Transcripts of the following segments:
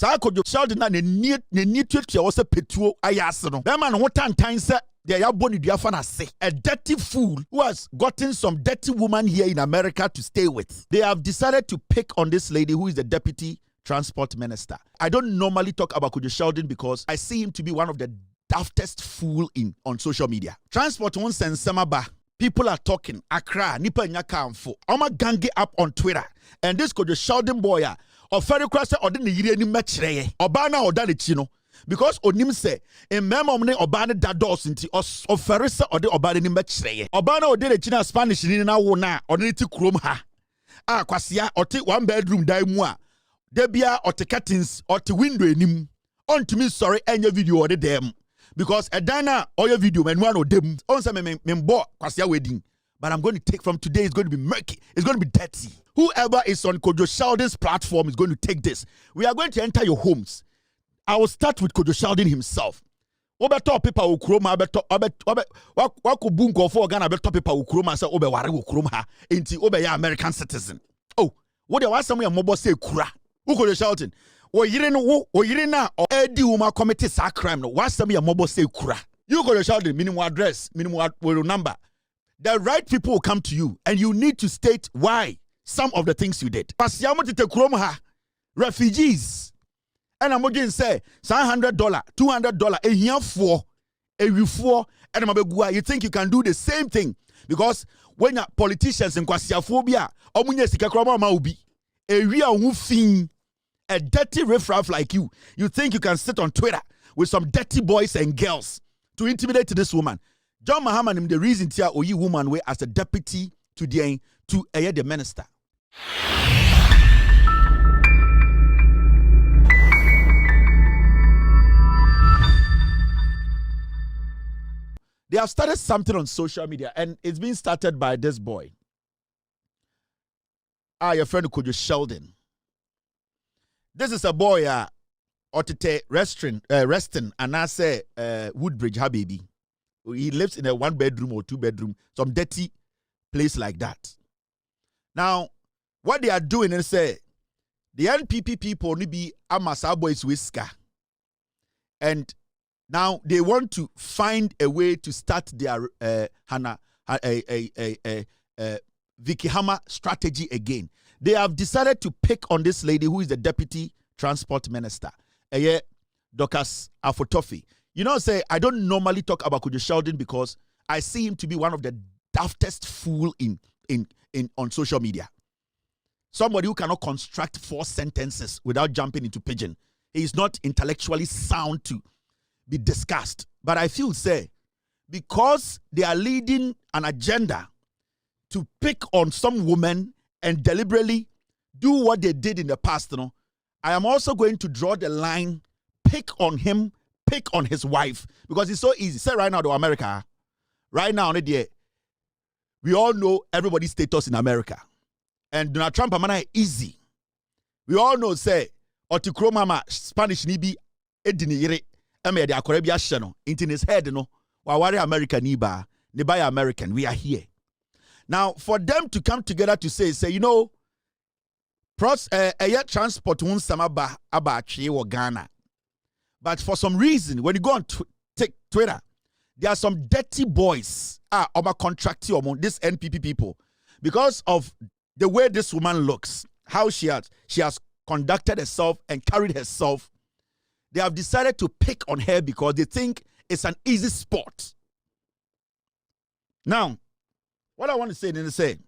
Saa Kwadwo Sheldon na ne tuatua wo se petuo ayase no. Be man ho tantan se de ya boni dua fa na se. A dirty fool who has gotten some dirty woman here in America to stay with. They have decided to pick on this lady who is the deputy transport minister. I don't normally talk about Kwadwo Sheldon because I see him to be one of the daftest fool on social media. Transport won sensema ba. People are talking. Accra, nipa nyaka amfo. Oma gange up on Twitter. And this Kwadwo Sheldon boy or very cross or the yiri ni mechreye. Obana or dane chino. Because onim se in memomne obana dados inti or ferisa or the obana ni mechreye. Obana or de china Spanish ni na wona or niti krom ha. KwasiA or take 1 bedroom die mua. Debia or te curtains or te window enim. On to me sorry any video or the dem. Because a dana or your video and one of them on some member KwasiA wedding. But I'm going to take from today, it's going to be murky, it's going to be dirty. Whoever is on Kwadwo Sheldon's platform is going to take this. We are going to enter your homes. I will start with Kwadwo Sheldon himself. Obeto people ukroma obeto wakubunko for Ghana beto people ukroma say obe ware ukroma enti obe ya American citizen. Oh, what there was somewhere mobo say kura. Who Kwadwo Sheldon? O yire na edi woman commit sa crime no. What somewhere mobo say kura. You Kwadwo Sheldon minimum address, minimum number. The right people will come to you and you need to state why some of the things you did. KwasiA mo tete krom ha refugees. And I'm going to say $100, $200 a year for and you think you can do the same thing because when politicians in KwasiA phobia omunye sika kroma ma ubi a dirty riffraff like you think you can sit on Twitter with some dirty boys and girls to intimidate this woman. John Mahama is the reason tia oyi woman way as a deputy to the minister. They have started something on social media and it's been started by this boy. Your friend Kwadwo Sheldon. This is a boy otite resting and I say Woodbridge Habibi. He lives in a 1 bedroom or 2 bedroom, some dirty place like that. Now, what they are doing is say the NPP people need be Amasa boys whisker. And now they want to find a way to start their Vicky Hammer strategy again. They have decided to pick on this lady who is the deputy transport minister, Dorcas Afotofi. You know, say I don't normally talk about Kwadwo Sheldon because I see him to be one of the daftest fool on social media. Somebody who cannot construct 4 sentences without jumping into pidgin. He is not intellectually sound to be discussed. But I feel say because they are leading an agenda to pick on some women and deliberately do what they did in the past, I am also going to draw the line, pick on him, pick on his wife, because it's so easy. Say right now to America, right now, we all know everybody's status in America. And Donald Trump, amana easy. We all know, say, Otikro mama, Spanish nibi, edini yire, eme de akorebia sheno, into his head, wawari American niba, nibaya American, we are here. Now, for them to come together to say, transport won some aba or Ghana. But for some reason, when you go on Twitter, there are some dirty boys this NPP people, because of the way this woman looks, how she has conducted herself and carried herself. They have decided to pick on her because they think it's an easy sport. Now, what I want to say is,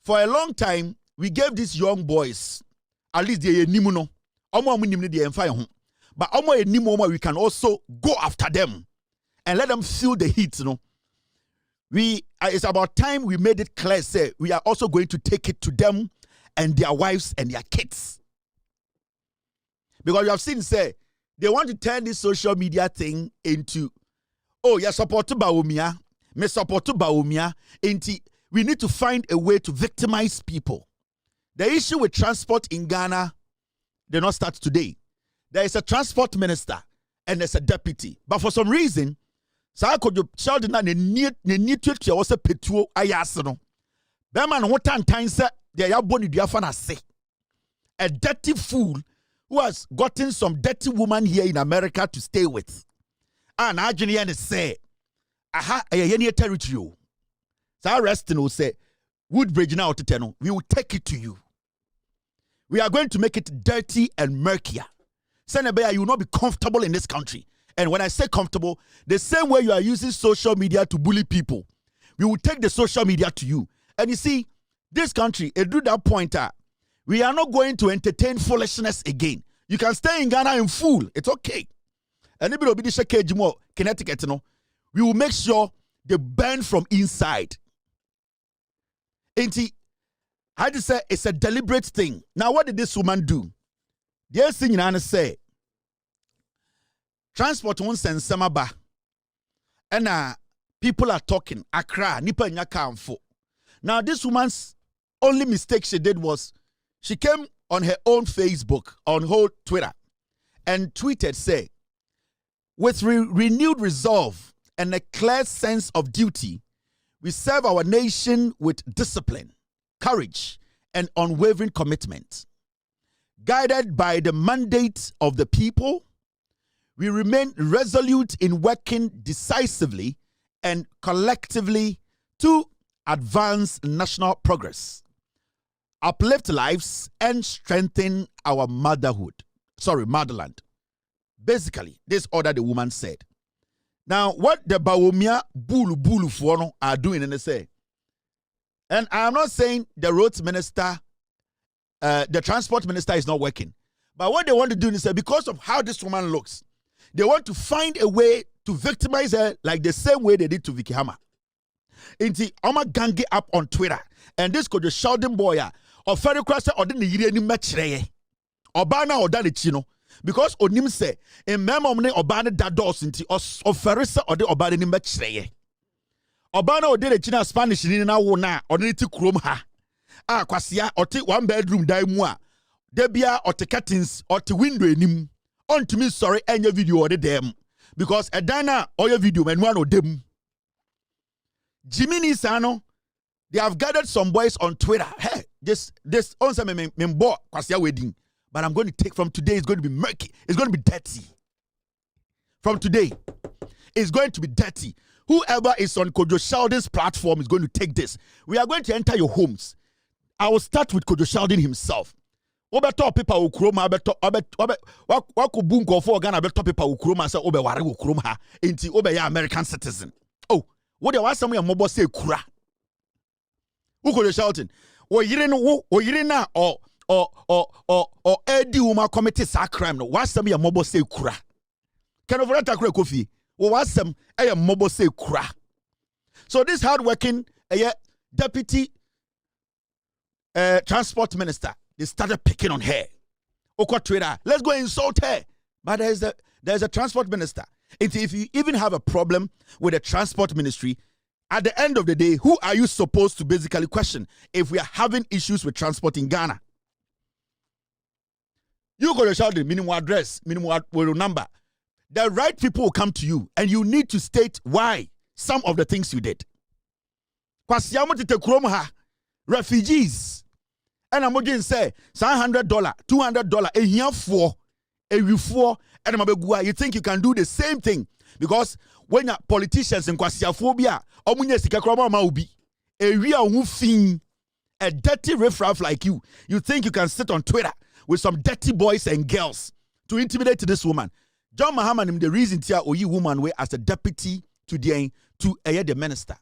for a long time, we gave these young boys, at least they nimuno. But we can also go after them and let them feel the heat. It's about time we made it clear, say we are also going to take it to them and their wives and their kids. Because you have seen, say, they want to turn this social media thing into, oh, you're supported by Umia, me supported by Umia, we need to find a way to victimize people. The issue with transport in Ghana did not start today. There is a transport minister and there's a deputy. But for some reason, Kwadwo Sheldon na ne tuatua wo se petuo ayase no. Be man ho tantan se de ya boni dua fa na se. a dirty fool who has gotten some dirty woman here in America to stay with. And Arjunian say, aha, a yeni territory. So Reston will say, Woodbridge now to tell we will take it to you. We are going to make it dirty and murkier. Senebea, you will not be comfortable in this country. And when I say comfortable, the same way you are using social media to bully people, we will take the social media to you. And you see, this country, it do that point, we are not going to entertain foolishness again. You can stay in Ghana and fool. It's okay. And if it be more Connecticut, we will make sure they burn from inside. I just say it's a deliberate thing. Now, what did this woman do? The other thing I say, transport won't send Samaba. And people are talking. Accra, Nipa Nyaka Amfo. Now, this woman's only mistake she did was she came on her own Facebook, on her Twitter, and tweeted, say, with renewed resolve and a clear sense of duty, we serve our nation with discipline, courage, and unwavering commitment. Guided by the mandate of the people, we remain resolute in working decisively and collectively to advance national progress, uplift lives, and strengthen our motherland. Basically, this order the woman said. Now, what the Bawumia Bulu Fuono are doing, and they say, and I'm not saying the roads minister, the transport minister is not working. But what they want to do is say, because of how this woman looks, they want to find a way to victimize her like the same way they did to Vicky Hammer. Inti Oma gangi up on Twitter. And this Kwadwo Sheldon boy, or Ferry Crosser, or didn't hear any match. Obana or Daddy Chino. Because Onim say, in Memomne Obana Dados inti or Ferrisa or the Obana ni match. Obana or did a China Spanish in na wona or niti chrome ha. KwasiA or take 1 bedroom die moi. Debia or the curtains or the window nim. On to me sorry and your video or the dem. Because a dana or your video and one of them. Jimmy Nisano, they have gathered some boys on Twitter. Hey, this also member KwasiA wedding. But I'm going to take from today, it's going to be murky. It's going to be dirty. From today, it's going to be dirty. Whoever is on Kwadwo Sheldon's platform is going to take this. We are going to enter your homes. I will start with Kwadwo Sheldon himself. Obeto people ukroma obeto wakubunko for Ghana obeto people ukroma say obeware ukroma enti obe ya American citizen. Oh, what the was some ya mobo say kura. Who Kwadwo Sheldon? O yire na or Eddie Uma committed sa crime no. What some ya mobo say kura. Can over attack Kofi. What some a mobo say kura. So this hardworking deputy transport minister, they started picking on her. Okwa Twitter, let's go insult her. But there's a transport minister. If you even have a problem with the transport ministry, at the end of the day, who are you supposed to basically question if we are having issues with transport in Ghana? You go to Sheldon, minimum address, minimum number. The right people will come to you, and you need to state why some of the things you did. KwasiA motite kurom ha, refugees. And I'm going to say, $100, $200, a year for, and you think you can do the same thing because when politicians in KwasiA phobia, a dirty riffraff like you think you can sit on Twitter with some dirty boys and girls to intimidate this woman. John Mahama, the reason tia oyi woman way as a deputy to the minister.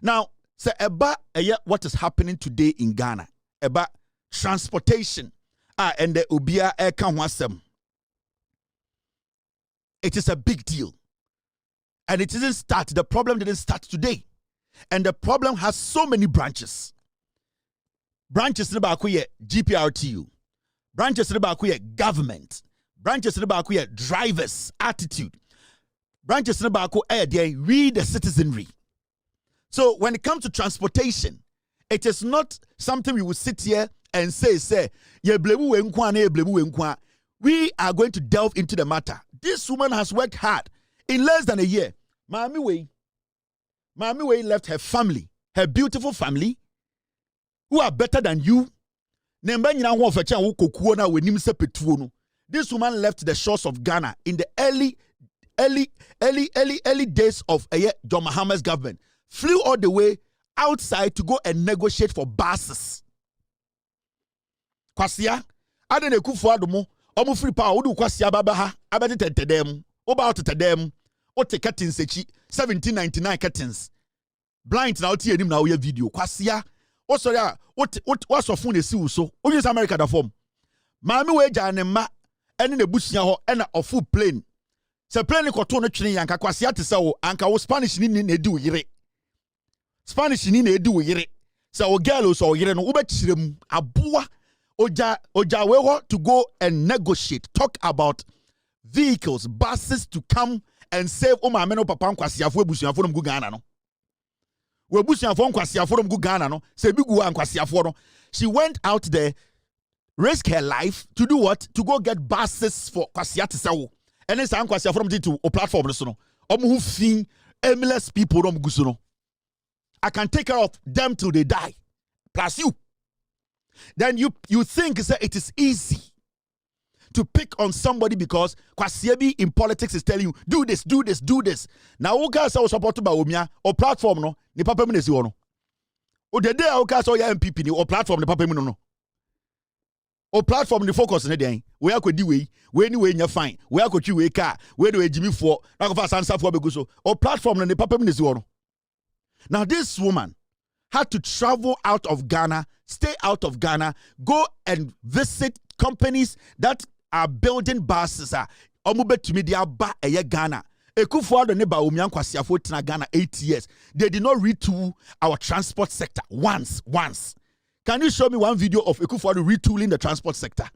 Now, say about what is happening today in Ghana. About transportation and the ubia air kanwasem. It is a big deal. And it didn't start, the problem didn't start today. And the problem has so many branches. Branches in the back here, GPRTU. Branches in the back here, government. Branches in the back here, drivers, attitude. Branches in the back here, we the citizenry. So when it comes to transportation, it is not something we will sit here and say, we are going to delve into the matter. This woman has worked hard in less than a year. Mami Way left her family, her beautiful family, who are better than you. Nemba nyina ho ofecha wo kokuo na wenim se petuo no. This woman left the shores of Ghana in the early days of John Mahama's government. Flew all the way outside to go and negotiate for buses. KwasiA, ade ne kufu adomo, omo free power, odu KwasiA baba ha, abeti tetedem, oba tetedem, ote curtains echi, 1799 curtains. Blind na oti enim na oye video. KwasiA, o sorry a, what so phone esi uso, o use America da form. Maami we ja ne ma, ene ne busia ho, ena ofu plane. Se plane ko to no twene yanka KwasiA te se wo, anka wo Spanish ni na edi wo yire. Spanish ni na edi wo yire. Se o girl so yire no, wo be kirem aboa. Oja we to go and negotiate, talk about vehicles, buses to come and save Omameno Papa KwasiA for Busia for them go Ghana no. We Busia for KwasiA for them go Ghana no. Say bigu and KwasiA for no. She went out there, risk her life to do what? To go get buses for KwasiA to sell. And then some KwasiA for them to a platform no. Who fin aimless people don't go no. I can take care of them till they die. Plus you. Then you think that it is easy to pick on somebody because KwasiA in politics is telling you do this, do this, do this. Now oka say support by Omia or platform no ni papa mi no. O the day oka say ya MPP ni or platform ni papa mi no. O platform ni focus ne den. We akodi we ni we nya fine. We akotwi we car, we do ejimi for. Na go fa sansa for be so. O platform ni papa mi no. Now this woman had to travel out of Ghana, stay out of Ghana, go and visit companies that are building buses. Omube to media ba eye Ghana. Ekufuado ne ba Omian KwasiA for Ghana 8 years. They did not retool our transport sector once. Can you show me one video of Ekufuado retooling the transport sector?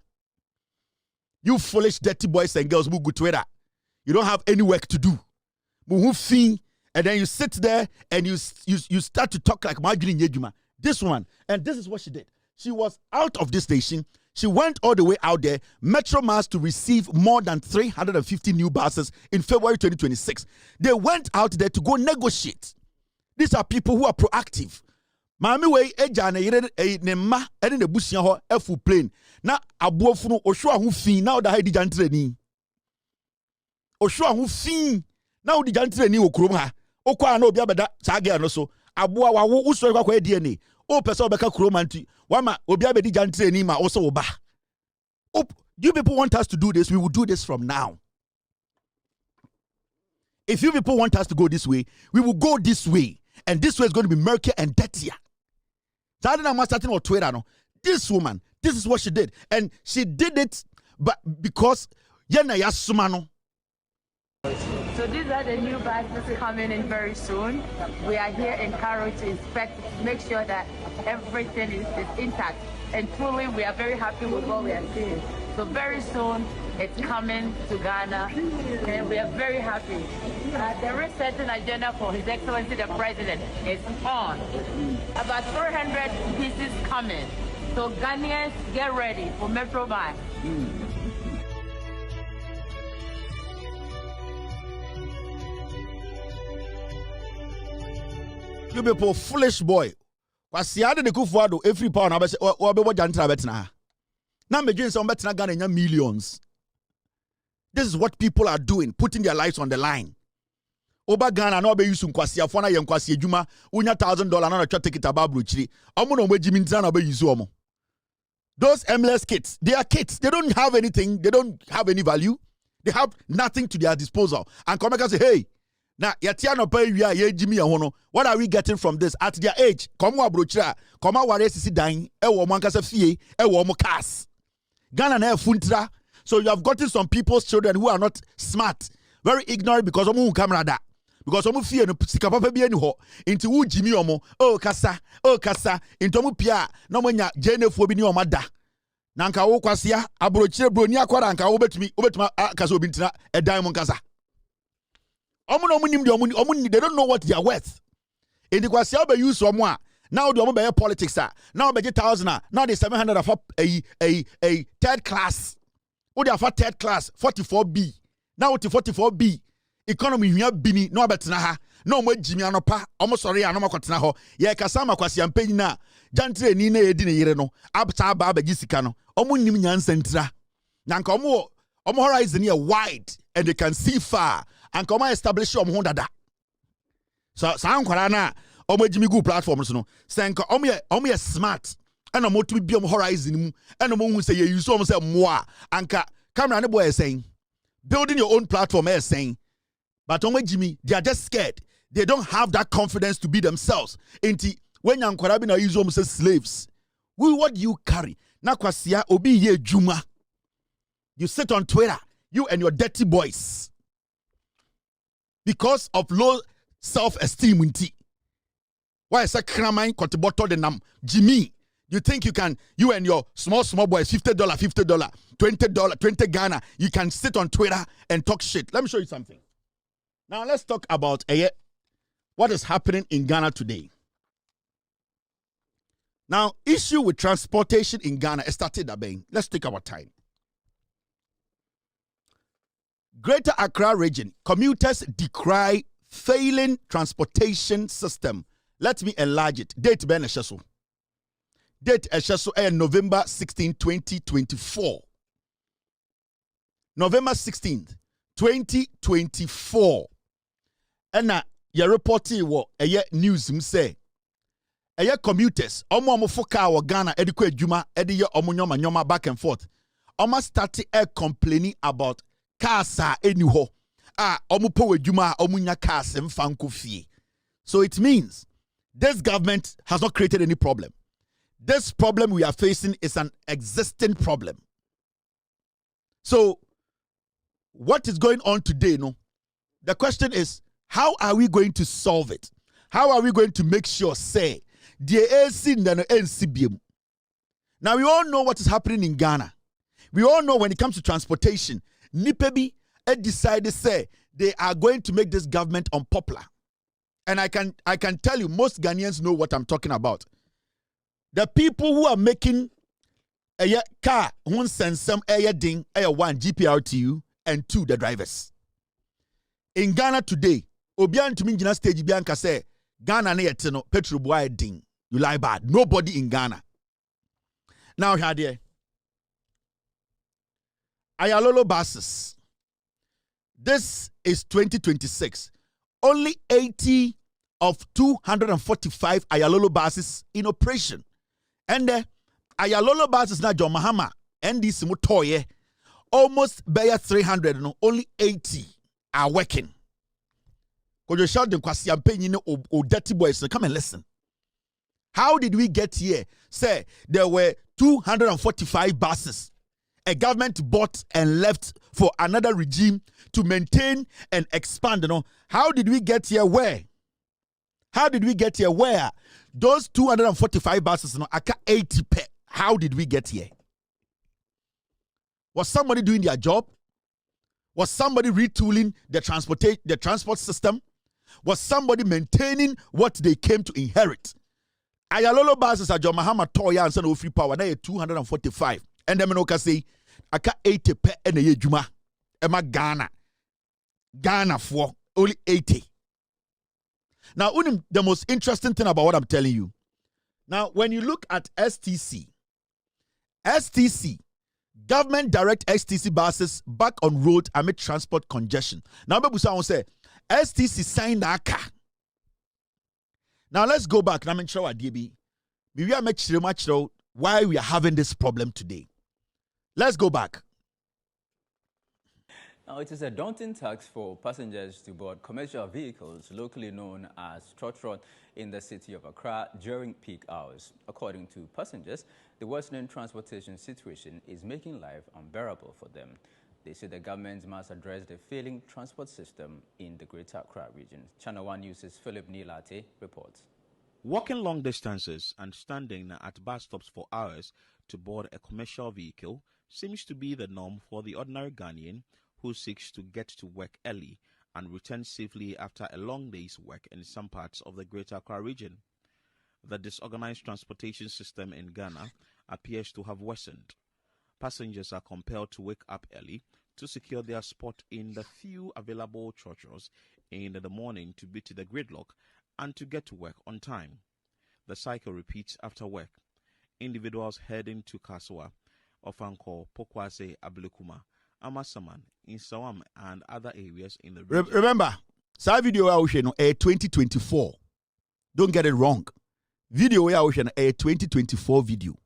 You foolish dirty boys and girls who go to Twitter. You don't have any work to do. And then you sit there and you start to talk like Marjorie Nyejuma. This one, and this is what she did. She was out of this station. She went all the way out there, Metro Mass, to receive more than 350 new buses in February 2026. They went out there to go negotiate. These are people who are proactive. Mami we eja na yire ne ma ene ne busia ho efu plane. Na abuofu no ohwa ho fin na oda ha di jantre ni. Ohwa ho fin na odi jantre ni okrom ha. Okwa na obi abeda saga no so aboa wawo usoro kwakwa edi ni o pese obeka kromanti wama obi abedi jantre ni ma o so oba. You people want us to do this, we will do this from now. If you people want us to go this way, we will go this way, and this way is going to be murkier and dirtier. Starting on Twitter, no. This woman, this is what she did, and she did it but because yena yasumano. So these are the new buses coming in very soon. We are here in Cairo to inspect, to make sure that everything is intact. And truly, we are very happy with what we are seeing. So very soon, it's coming to Ghana, and we are very happy. The resetting agenda for His Excellency the President is on. About 300 pieces coming. So Ghanaians, get ready for Metro Mass. You people foolish boy. KwasiA de Kwadwo every pound na be jantra betina. Na me dwen some betina Ghana millions. This is what people are doing, putting their lives on the line. Oba Ghana na be use KwasiA for na ye KwasiA adwuma, unya $1,000 na twa ticket ababro chiri. Omo no megimi ntina na be use omo. Those aimless kids, they are kids. They don't have anything, they don't have any value. They have nothing to their disposal. And come back and say, hey, now, what are we getting from this? At their age, come on, brochira, come on, what is dying? Ghana na funtra. So you have gotten some people's children who are not smart, very ignorant because omu camera da. Because omu fear no sikapapa bi eni ho. Inti wu jimi omo, oh kasa, into omu pia, no monya jenefo bi ni omo da. Nanka wo KwasiA, abrochire broni akwara anka wo betumi kasa obi ntina edan mo kasa. They don't know what they are worth. In the KwasiA be use someone. Now the be politics now be 1,000 now the 700 of a third class. What they are third class 44B. Now to 44B economy here bini no betena ha. No mo jimi anopa almost sorry anoma kwatena ho. Ye kasama KwasiA mpeni na jantre ni na edi ne yere no abta aba gisika no omo nim nyansantra nanka omo horizon here wide and they can see far and come establish omo dada so san kwara na omo jimi go platforms no senka omo smart and omo to be omo horizon mu and omo hu say you use omo say moa anka camera ne boy saying building your own platform is saying but omo jimi they are just scared. They don't have that confidence to be themselves. When Yankwara na use omo say slaves, what do you carry? Na KwasiA obi ye juma. You sit on Twitter, you and your dirty boys, because of low self-esteem. Why is that cramine bottle the nam Jimmy? You think you and your small boys, $50, $20, 20 Ghana, you can sit on Twitter and talk shit. Let me show you something. Now let's talk about what is happening in Ghana today. Now, issue with transportation in Ghana started abeng. Let's take our time. Greater Accra region, commuters decry failing transportation system. Let me enlarge it. Date Ben Esheso. Date Esheso November 16, 2024. November 16th, 2024. And your reporting was a news say commuters omo foka wa Ghana ediko adwuma ediye omo nyoma back and forth. Omo start complaining about cars eni ho omo po adwuma omo nya cars mfa nko fie. So it means this government has not created any problem. This problem we are facing is an existing problem. So what is going on today? No, the question is, how are we going to solve it? How are we going to make sure, say, the AC and the NCBM? Now, we all know what is happening in Ghana. We all know when it comes to transportation, Nipebi decided, say, they are going to make this government unpopular. And I can tell you, most Ghanaians know what I'm talking about. The people who are making a car, who send some ding, one, GPRTU, and two, the drivers. In Ghana today, Obian to Minjina stage Bianca say, Ghana ne yetino, petrol boy ding. You lie bad. Nobody in Ghana. Now, here, Ayalolo buses. This is 2026. Only 80 of 245 Ayalolo buses in operation. And the Ayalolo buses na John Mahama and this motoye almost bear 300. No, only 80 are working. Kwadwo Sheldon KwasiA paying o dirty boys. Come and listen. How did we get here? Say there were 245 buses. A government bought and left for another regime to maintain and expand. You know, how did we get here? Where? How did we get here? Where? Those 245 buses, you know, aka 80 per. How did we get here? Was somebody doing their job? Was somebody retooling the transport system? Was somebody maintaining what they came to inherit? Ayalolo buses are John Mahama Toya and Son Free Power. They 245. And then I say, aka 80 per and a juma. Emma Ghana for only 80. Now, the most interesting thing about what I'm telling you. Now, when you look at STC, government direct STC buses back on road amid transport congestion. Now, Bebusa say STC signed ACA. Now, let's go back. I'm in trouble, DB. We are making much why we are having this problem today. Let's go back. Now, it is a daunting task for passengers to board commercial vehicles, locally known as trot in the city of Accra during peak hours. According to passengers, the worsening transportation situation is making life unbearable for them. They say the government must address the failing transport system in the Greater Accra region. Channel 1 News' Philip Nilate reports. Walking long distances and standing at bus stops for hours to board a commercial vehicle seems to be the norm for the ordinary Ghanaian who seeks to get to work early and return safely after a long day's work in some parts of the Greater Accra region. The disorganized transportation system in Ghana appears to have worsened. Passengers are compelled to wake up early to secure their spot in the few available trotros in the morning to beat the gridlock and to get to work on time. The cycle repeats after work. Individuals heading to KwasiA often call KwasiA, Ablekuma, Amasaman, Insawam, and other areas in the region. Remember, sa video I was 2024. Don't get it wrong. Video I was 2024 video.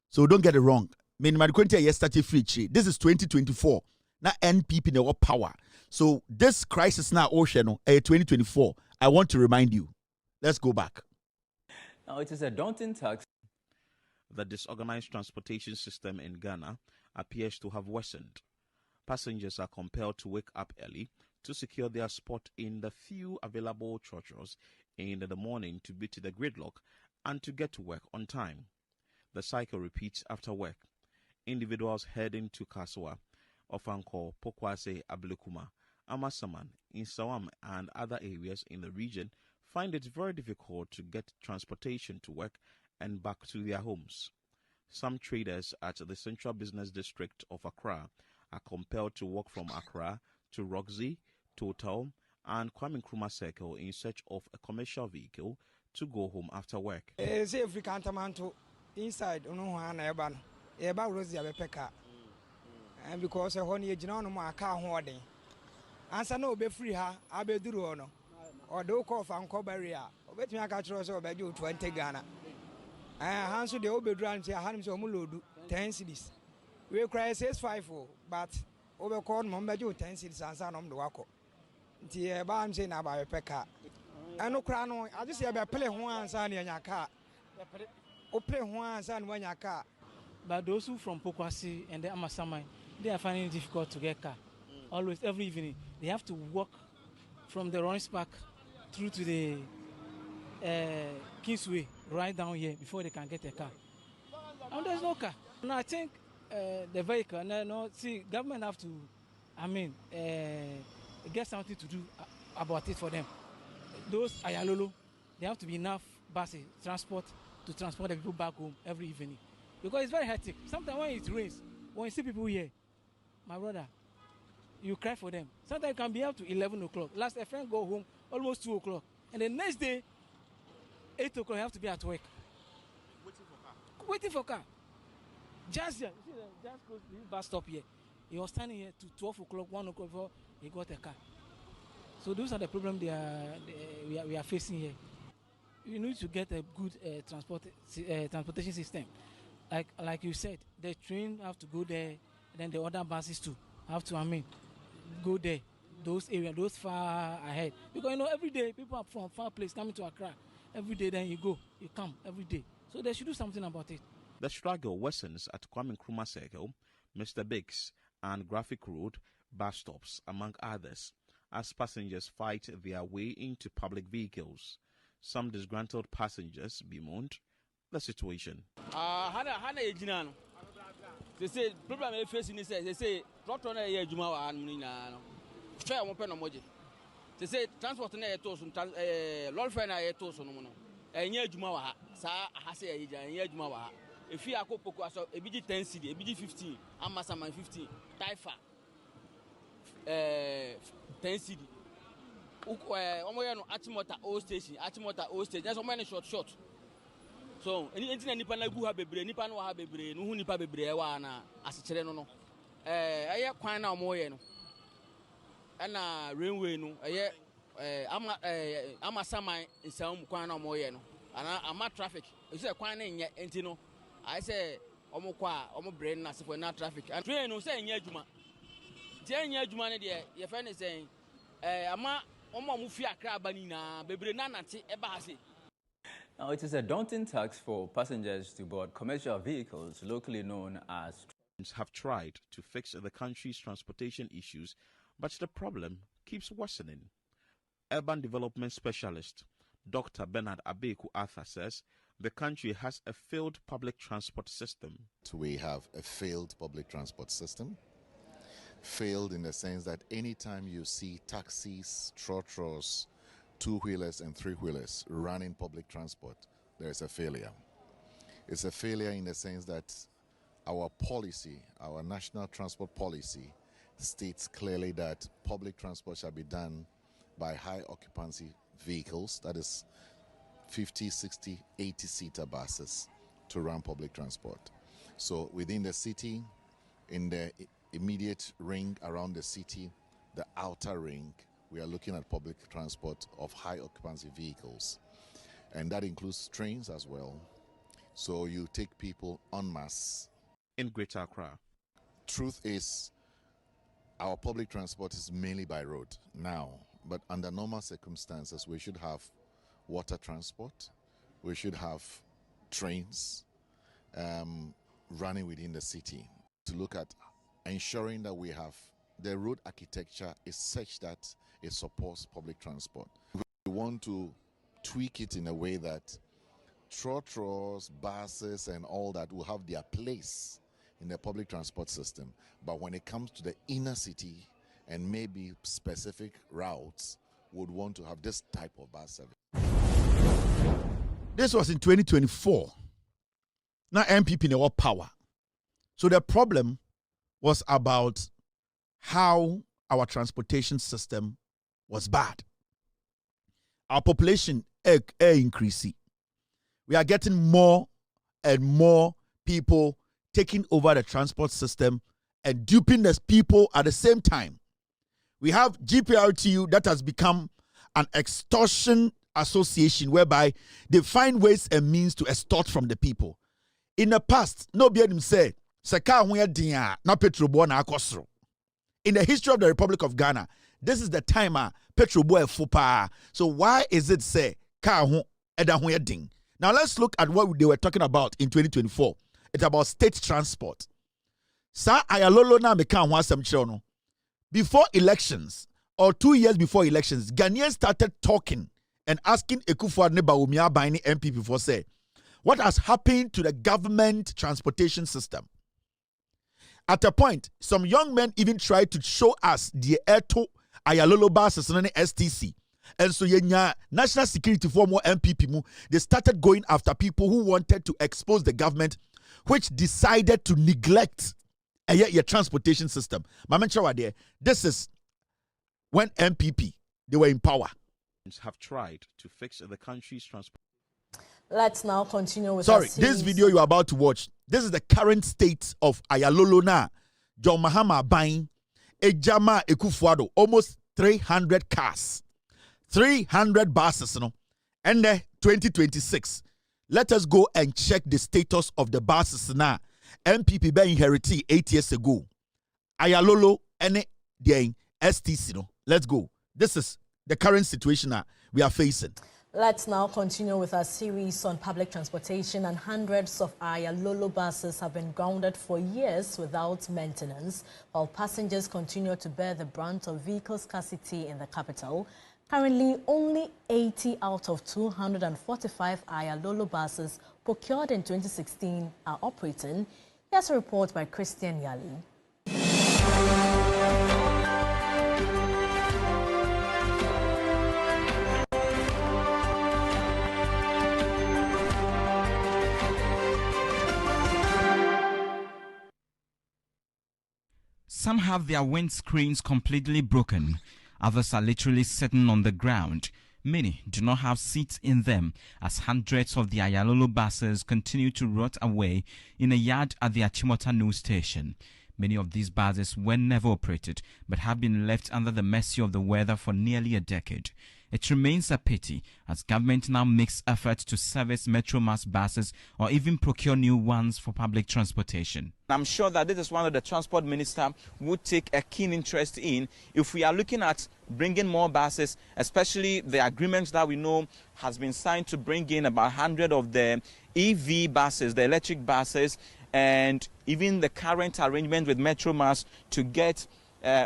So don't get it wrong. Yesterday free. This is 2024. Now NPP no power. So this crisis now ocean 2024. I want to remind you. Let's go back. Now it is a daunting task. The disorganized transportation system in Ghana appears to have worsened. Passengers are compelled to wake up early to secure their spot in the few available churches in the morning to beat the gridlock and to get to work on time. The cycle repeats after work. Individuals heading to KwasiA often call KwasiA, Ablekuma, Amasaman, Insawam, and other areas in the region find it very difficult to get transportation to work and back to their homes. Some traders at the Central Business District of Accra are compelled to walk from Accra to Roxy, Total, and Kwame Nkrumah Circle in search of a commercial vehicle to go home after work. Inside, Rosie and because a honey no car hoarding. Answer no be free her, I be do no. Or do call from Cobaria, or bet me I catch us over you 20 Ghana. I answer the old drums here, Hans or Muludu, 10 cities. We cry says 5 but overcall Mumba 10 cities and son on the Wako. Tia Bam saying about a pecker. I know Crano, I just say about play one son in your car. Or play one son when your car. But those who from KwasiA and the Amasaman, they are finding it difficult to get car. Always, every evening, they have to walk from the Rollins Park through to the Kingsway, right down here, before they can get a car. And there's no car. And I think the vehicle, government have to, get something to do about it for them. Those Ayalolo, they have to be enough buses, transport, to transport the people back home every evening. Because it's very hectic. Sometimes when it rains, when you see people here, my brother, you cry for them. Sometimes it can be up to 11 o'clock. Last, a friend go home almost 2 o'clock. And the next day, 8 o'clock, you have to be at work. Waiting for car. Just here. You see, just close this bus stop here. He was standing here to 12 o'clock, 1 o'clock before he got a car. So those are the problems we are facing here. You need to get a good transportation system. Like you said, the train have to go there, then the other buses too have to, go there, those areas, those far ahead. Because, every day people are from far place coming to Accra. Every day then you come every day. So they should do something about it. The struggle worsens at Kwame Nkrumah Circle, Mr. Biggs, and Graphic Road bus stops, among others, as passengers fight their way into public vehicles. Some disgruntled passengers bemoaned the situation. They say problem they facing is they say tractor na ye adwuma wa anu nyina no fair mo pe no moje. They say transport na ye to so lorry fare na ye to so no no enye adwuma wa ha sa ha se ye enye adwuma wa ha efi akopoko aso ebiji 10 cedi ebiji 15 Amasaman 15 Taifa 10 cedi omo ye no Atimota old station just omo ye short. So, anything nipa na gu ha bebre nipa no ha bebre no hu nipa bebre wa na asechire no eye kwan na omo ye no na railway no eye Amasaman nsam kwan na omo ye no ana ama traffic e say kwan na nye enti no I say omo kwa omo bre na sefo na traffic and train no say nye adwuma tie nye adwuma ne de ye fe ne say ama omo fi Accra ba ni na bebre na nante e ba ha say. Now, it is a daunting task for passengers to board commercial vehicles, locally known as... ...have tried to fix the country's transportation issues, but the problem keeps worsening. Urban development specialist Dr. Bernard Abeku Arthur says the country has a failed public transport system. We have a failed public transport system. Failed in the sense that anytime you see taxis, trotros, two-wheelers and three-wheelers running public transport, there is a failure. It's a failure in the sense that our policy, our national transport policy, states clearly that public transport shall be done by high occupancy vehicles, that is 50, 60, 80-seater buses to run public transport. So within the city, in the immediate ring around the city, the outer ring, we are looking at public transport of high occupancy vehicles. And that includes trains as well. So you take people en masse. In Greater Accra. Truth is, our public transport is mainly by road now, but under normal circumstances, we should have water transport, we should have trains running within the city to look at ensuring that we have the road architecture is such that it supports public transport. We want to tweak it in a way that trotros, buses, and all that will have their place in the public transport system. But when it comes to the inner city and maybe specific routes, would want to have this type of bus service. This was in 2024. Now MPP in our power. So the problem was about how our transportation system was bad. Our population increasing. We are getting more and more people taking over the transport system and duping the people at the same time. We have GPRTU that has become an extortion association whereby they find ways and means to extort from the people. In the past, nobody say, in the history of the Republic of Ghana, this is the time petrol boy fupa. So why is it say now let's look at what they were talking about in 2024. It's about state transport. Sa ayalolo na meka ho asem kire no. Before elections or 2 years before elections, Ghanaians started talking and asking Ekufuor ne Bawumia Aban ne MPP for say, what has happened to the government transportation system? At a point, some young men even tried to show us the Eto Ayalolo buses and STC. And so national security for more MPP mu, they started going after people who wanted to expose the government, which decided to neglect your transportation system. This is when MPP, they were in power. Have tried to fix the country's transport. Let's now continue with this video you are about to watch. This is the current state of Ayalolo na. John Mahama buying Ejama Ekufuor, almost 300 cars, 300 buses, and 2026. Let us go and check the status of the buses now. MPP be inherited 8 years ago. Ayalolo and the STC. Let's go. This is the current situation we are facing. Let's now continue with our series on public transportation, and hundreds of Ayalolo buses have been grounded for years without maintenance, while passengers continue to bear the brunt of vehicle scarcity in the capital. Currently, only 80 out of 245 Ayalolo buses procured in 2016 are operating. Here's a report by Christian Yali. Some have their windscreens completely broken. Others are literally sitting on the ground. Many do not have seats in them, as hundreds of the Ayalolo buses continue to rot away in a yard at the Achimota news station. Many of these buses were never operated, but have been left under the mercy of the weather for nearly a decade. It remains a pity as government now makes efforts to service Metro Mass buses or even procure new ones for public transportation. I'm sure that this is one of the transport minister would take a keen interest in if we are looking at bringing more buses, especially the agreements that we know has been signed to bring in about 100 of the EV buses, the electric buses, and even the current arrangement with Metro Mass to get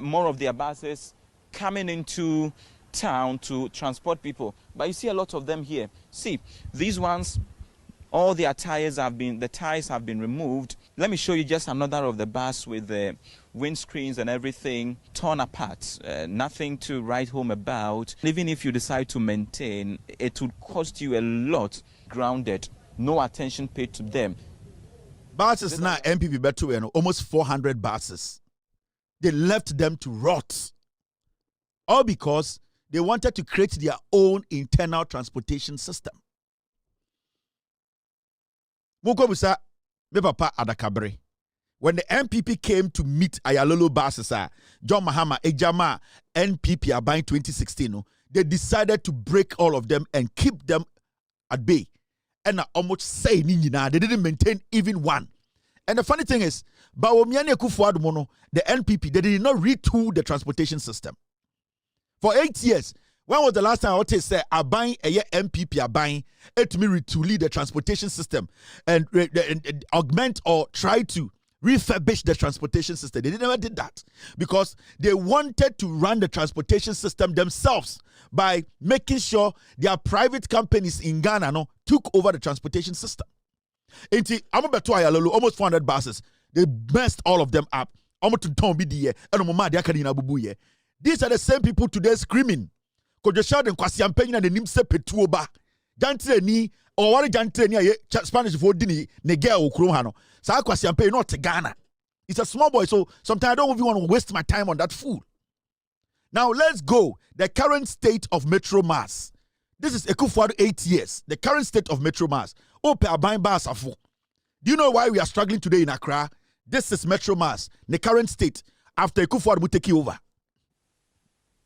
more of their buses coming into town to transport people. But you see a lot of them here. See, these ones, all their tires have been removed. Let me show you just another of the bus with the windscreens and everything torn apart. Nothing to write home about. Even if you decide to maintain, it would cost you a lot. Grounded, no attention paid to them. Buses now MPP better almost 400 buses. They left them to rot. All because they wanted to create their own internal transportation system. Mukobusa, me papa Adakabre. When the NPP came to meet Ayalolo buses, John Mahama, Ejama, NPP Abai 2016, they decided to break all of them and keep them at bay. And I almost say they didn't maintain even one. And the funny thing is, the NPP, they did not retool the transportation system. For 8 years, when was the last time I say Abai NPP Abai to me retool the transportation system and augment or try to refurbish the transportation system? They never did that because they wanted to run the transportation system themselves by making sure their private companies in Ghana took over the transportation system. I'm about to Ayalolo, almost 400 buses. They messed all of them up. These are the same people today screaming. Kwadwo Sheldon KwasiA na nim se petuo ba. Jantre ni or wari jantre ni Spanish for dini ne girl okrom ha no. Sa KwasiA not Ghana. It's a small boy, so sometimes I don't even want to waste my time on that fool. Now let's go. The current state of Metro Mass. This is Ekufuado 8 years. The current state of Metro Mass. Ope abain bas afo. Do you know why we are struggling today in Accra? This is Metro Mass, the current state after Ekufuado will take over.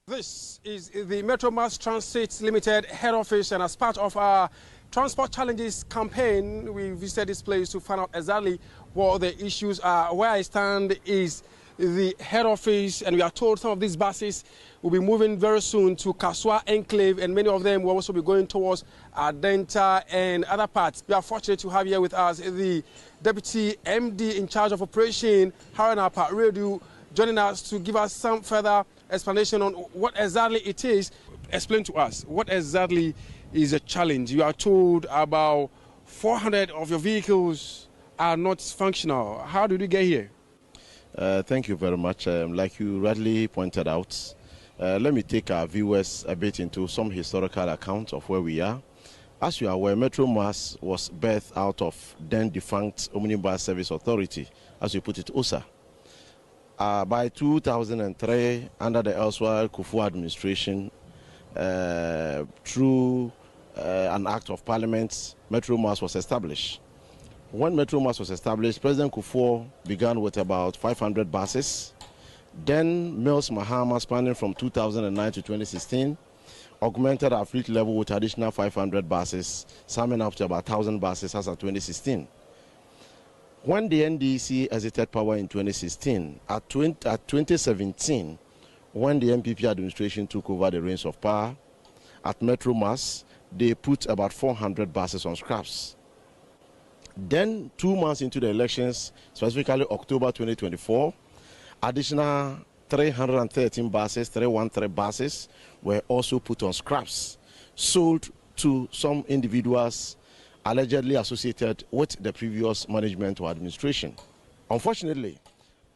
This is the Metro Mass Transit Limited head office, and as part of our Transport Challenges campaign, we visited this place to find out exactly what the issues are. Where I stand is the head office, and we are told some of these buses will be moving very soon to KwasiA Enclave, and many of them will also be going towards Adenta and other parts. We are fortunate to have here with us the Deputy MD in charge of operation, Haruna Radio, joining us to give us some further explanation on what exactly it is. Explain to us, what exactly is a challenge? You are told about 400 of your vehicles are not functional. How did you get here? Thank you very much. Like you rightly pointed out, let me take our viewers a bit into some historical account of where we are. As you are aware, Metro Mass was birthed out of then defunct Omnibus Service Authority, as you put it, OSA. By 2003, under the elsewhere Kufuor administration, through an act of parliament, Metro Mass was established. When Metro Mass was established, President Kufuor began with about 500 buses. Then Mills Mahama, spanning from 2009 to 2016, augmented our fleet level with additional 500 buses, summing up to about 1,000 buses as of 2016. When the NDC exited power in 2016, at 2017, when the MPP administration took over the reins of power, at Metro Mass, they put about 400 buses on scraps. Then, 2 months into the elections, specifically October 2024, additional 313 buses, 313 buses, were also put on scraps, sold to some individuals allegedly associated with the previous management or administration. Unfortunately,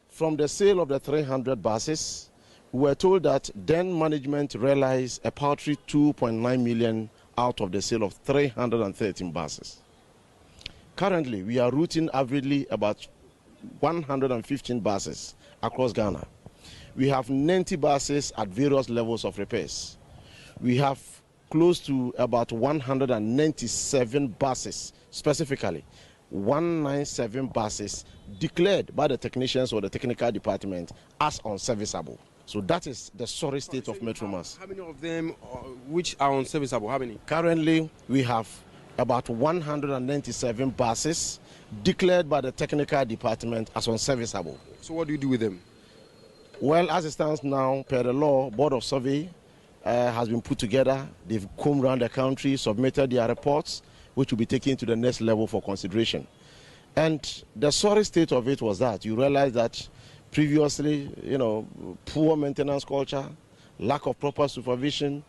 from the sale of the 300 buses, we were told that then management realized a paltry 2.9 million out of the sale of 313 buses. Currently, we are routing averagely about 115 buses across Ghana. We have 90 buses at various levels of repairs. We have close to about 197 buses, specifically 197 buses declared by the technicians or the technical department as unserviceable. So that is the sorry state of Metro Mass. How many of them which are unserviceable? How many? Currently, we have about 197 buses declared by the technical department as unserviceable. So what do you do with them? Well, as it stands now, per the law, Board of Survey has been put together. They've combed around the country, submitted their reports, which will be taken to the next level for consideration. And the sorry state of it was that you realize that previously, poor maintenance culture, lack of proper supervision,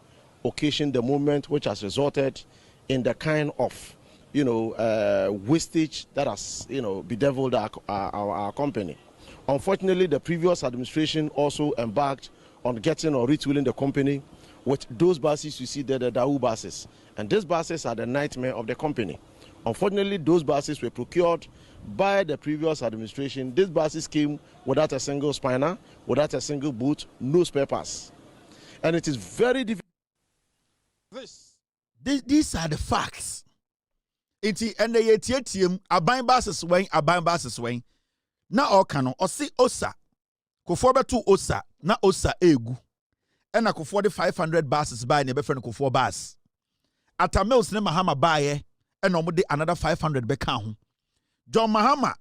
occasioned the movement which has resulted in the kind of, wastage that has, bedeviled our company. Unfortunately, the previous administration also embarked on getting or retooling the company with those buses you see there, the Dawu buses. And these buses are the nightmare of the company. Unfortunately, those buses were procured by the previous administration. These buses came without a single spinner, without a single boot, no spare parts. And it is very difficult. These are the facts. Inti ende ye tietiem aban bases wen na oka no osi osa kofo beto osa na osa egu ena kofo de 500 bases buy ne be friend kofo bas ata mills ne Mahama buy ena omo de another 500 be ka ho John Mahama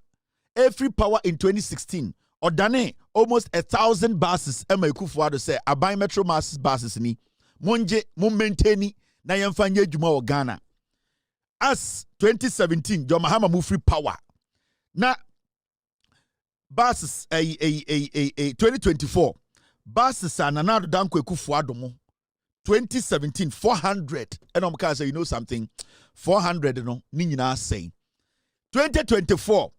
every power in 2016 odane almost 1,000 bases ema Akufo-Addo say aban metro mass bases ni monje mon maintain na yemfa nye adwuma wo Ghana. As 2017 John Mahama move free power na bases 2024 bases are Nana Dankwa Akufo-Addo mo 2017 400 and I'm say you know something 400 no ni nyina say 2024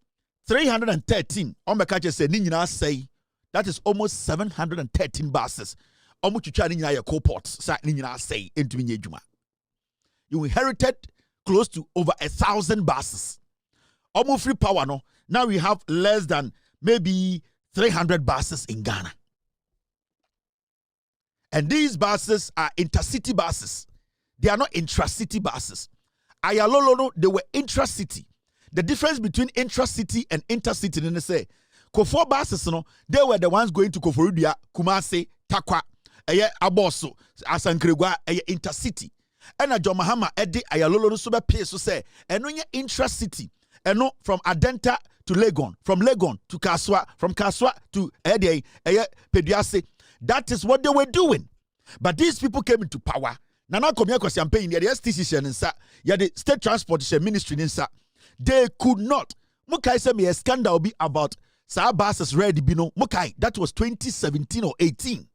313 omeka say ni nyina say that is almost 713 bases omo twitwa ni nyina ye co-ports sa ni nyina say entumi nye adwuma. You inherited close to over 1,000 bases. Almost free power no. Now we have less than maybe 300 bases in Ghana. And these buses are intercity buses. They are not intracity buses. Ayalolo no, they were intracity. The difference between intracity and intercity, they say, Kofo buses no, they were the ones going to Koforidua, Kumasi, Takwa, Aboso, Asankregwa, intercity. And a John Mahama Eddie Ayalolo no sube pay so say eno nye intracity eno from Adenta to Legon, from Legon to KwasiA, from KwasiA to Pediase. That is what they were doing. But these people came into power. Nana Komia KwasiA paying the STC nsa, ya the State Transportation Ministry nsa. They could not. Mukai say me a scandal be about sa buses ready bino. Mukai, that was 2017 or 18.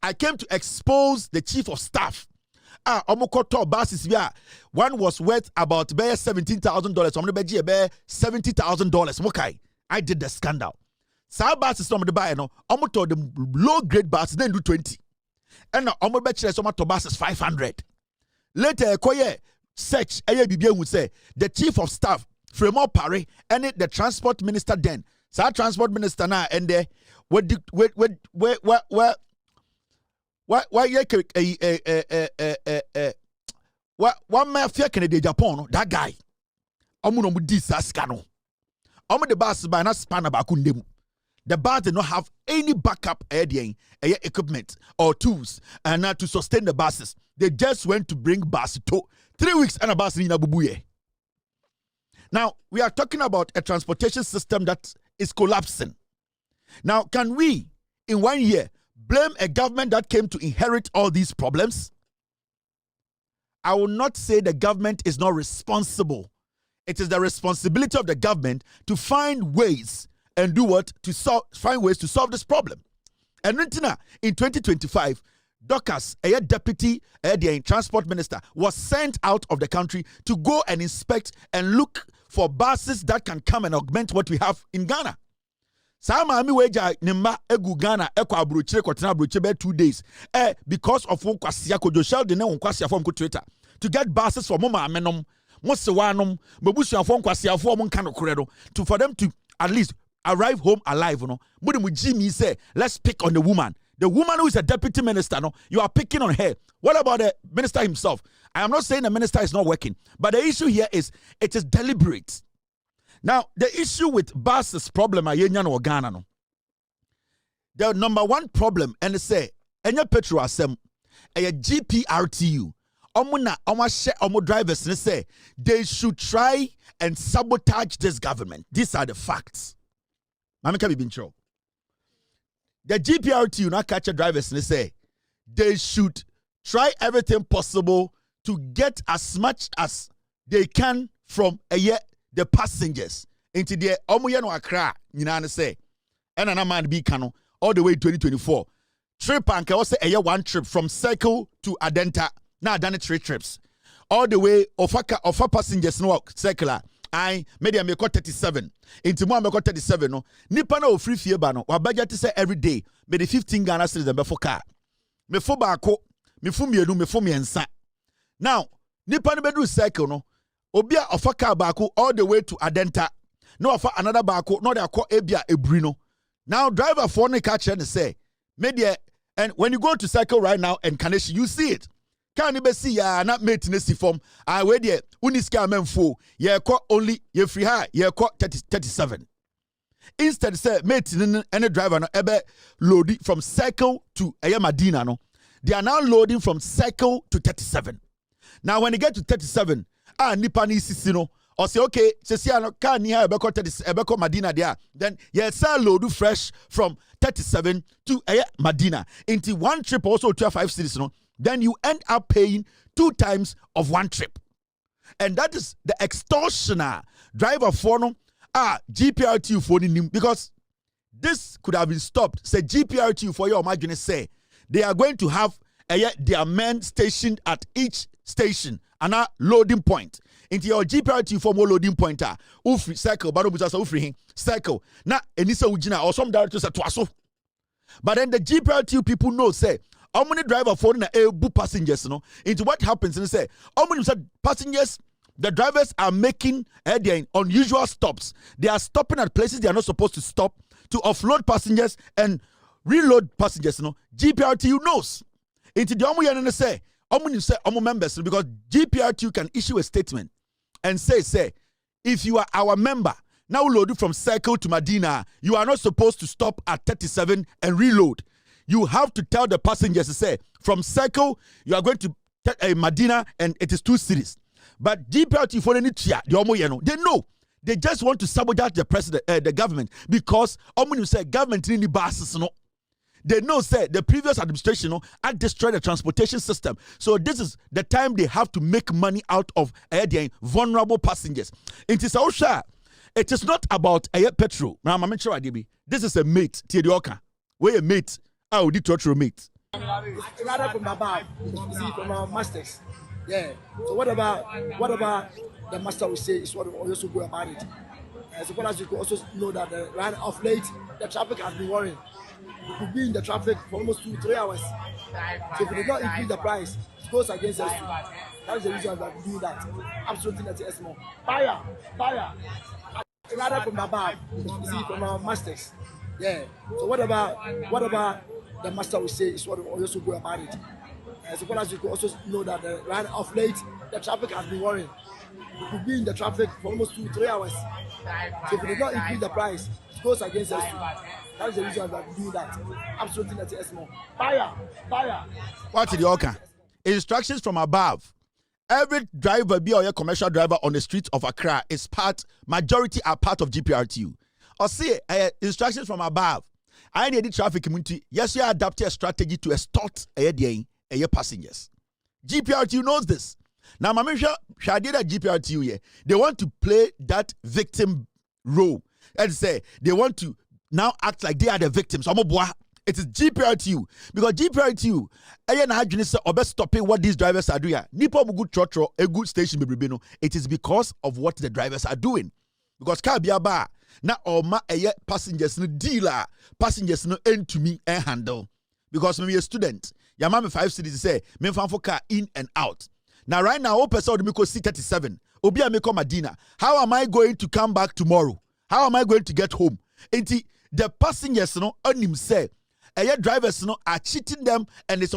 I came to expose the chief of staff. Omokoto basis via one was worth about $17,000. $70,000. Mokai, I did the scandal. Sa basis no the buy no. Omoto the low grade basis then do 20. And omo be chire some to basis 500. Later koye search bibia would say the chief of staff Fremont Pare and the transport minister then. Sa transport minister na and there where one man fear Canada Japan that guy omuno mu di saskano omu the bus by na spanner bakundem. The bus did not have any backup equipment or tools and to sustain the buses. They just went to bring bus to 3 weeks and a bus in Abubuye. Now we are talking about a transportation system that is collapsing. Now can we in 1 year blame a government that came to inherit all these problems? I will not say the government is not responsible. It is the responsibility of the government to find ways and do what? Find ways to solve this problem. And in 2025, Dorcas, a deputy transport minister, was sent out of the country to go and inspect and look for buses that can come and augment what we have in Ghana. Sama mi weja nimba egu Ghana ekwa abrochire kwatena abrochire be 2 days because of KwasiA Kwadwo Sheldon ne KwasiA form ko Twitter to get buses for mama amenom mo sewanom mabusuan form KwasiA form nka no korɛ to for them to at least arrive home alive no budi mu Jimmy say let's pick on the woman who is a deputy minister no you are picking on her. What about the minister himself? I am not saying the minister is not working, but the issue here is it is deliberate. Now, the issue with buses problem no Ghana no. The number one problem and they say enya petrol asem a GPRTU omo drivers and say they should try and sabotage this government. These are the facts. Mami can be intro. The GPRTU now catch drivers and say they should try everything possible to get as much as they can from the passengers into the Omoyano Accra, you say, and an man be cano all the way 2024. Trip and also one trip from Circle to Adenta. Now done it 3 trips. All the way of passengers no circular. I maybe I make 37. Into more I 37 no. Nipa na free fee ba no. Wa budget say every day. Maybe 15 Ghana cedis be for car. Me fo ba ko, me fo mienu, me fo miensa. Now, nipa no be do circle no. Obia offer car baako all the way to Adenta. No offer another baako, no they call Ebia Ebrino. Now driver for ne catch and say, media, and when you go to circle right now and Kaneshi, you see it. Can you see ya not maintenance form? I wait there. Uniska menfo. Ye caught only ye free high. Ye caught 37. Instead, say maintenance any driver no ebe loading from Circle to Madina no. They are now loading from Circle to 37. Now when you get to 37, nipa ni sisi no. Or say okay, say no car near Ebeko 30 Ebeko Madina there. Then yes, load fresh from 37 to Madina. Into one trip also 5 cities no. Then you end up paying 2 times of one trip. And that is the extortioner driver for no GPRTU for the because this could have been stopped. Say GPRTU for your imagine say they are going to have their men stationed at each station and a loading point. Into your GPRTU for more loading pointer. Ufri circle, but ufri circle. Na enisa ujina or some directors at Twaso. But then the GPRTU people know say how many driver for na ebu passengers no. Into what happens and say how many passengers. The drivers are making their unusual stops. They are stopping at places they are not supposed to stop to offload passengers and reload passengers. No, GPRTU knows. Into the say members because GPRTU can issue a statement and say if you are our member now load from Circle to Madina, you are not supposed to stop at 37 and reload. You have to tell the passengers to say from Circle you are going to Madina and it is 2 cities. But GPRT for any they know. They just want to sabotage the president, the government, because say government in the buses, no. They know say the previous administration had destroyed the transportation system. So this is the time they have to make money out of their vulnerable passengers. It is also it is not about petrol. Now I'm sure this is a mate, Tedioka. We're a mate. I would do mate. Rather from above, from our masters. Yeah. So what about the master will say is what we also go about it. As well as you could also know that right off late the traffic has been worrying. We could be in the traffic for almost 2-3 hours. So if we did not increase the price, it goes against us too. That is the reason that we do that. Absolutely not yes more. Fire. Rather from above, from our masters. Yeah. So what about the master will say is what we also go about it. As well as you could also know that right off late the traffic has been worrying. We could be in the traffic for almost 2-3 hours. So if we did not increase the price, it goes against us too. That is the reason that we do that. Absolutely not yes more. Fire. What is the orca? Instructions from above. Every driver, be or a commercial driver on the streets of Accra is majority are part of GPRTU. Or see instructions from above. I need the traffic community. Yes, you adapt a strategy to extort passengers. GPRTU knows this. Now, Shadi that GPRTU they want to play that victim role and say they want to now act like they are the victims. It is GPRTU because GPRTU stopping what these drivers are doing. Nipo good trotro a good station bibino. It is because of what the drivers are doing. Because Kabiaba na oma passengers no dealer passengers no end to me and handle. Because maybe a student, your mama 5 cities say me fan for car in and out. Now right now, open so me C37. Obia me come Madina. How am I going to come back tomorrow? How am I going to get home? Enti the passengers no onim say drivers no are cheating them and it's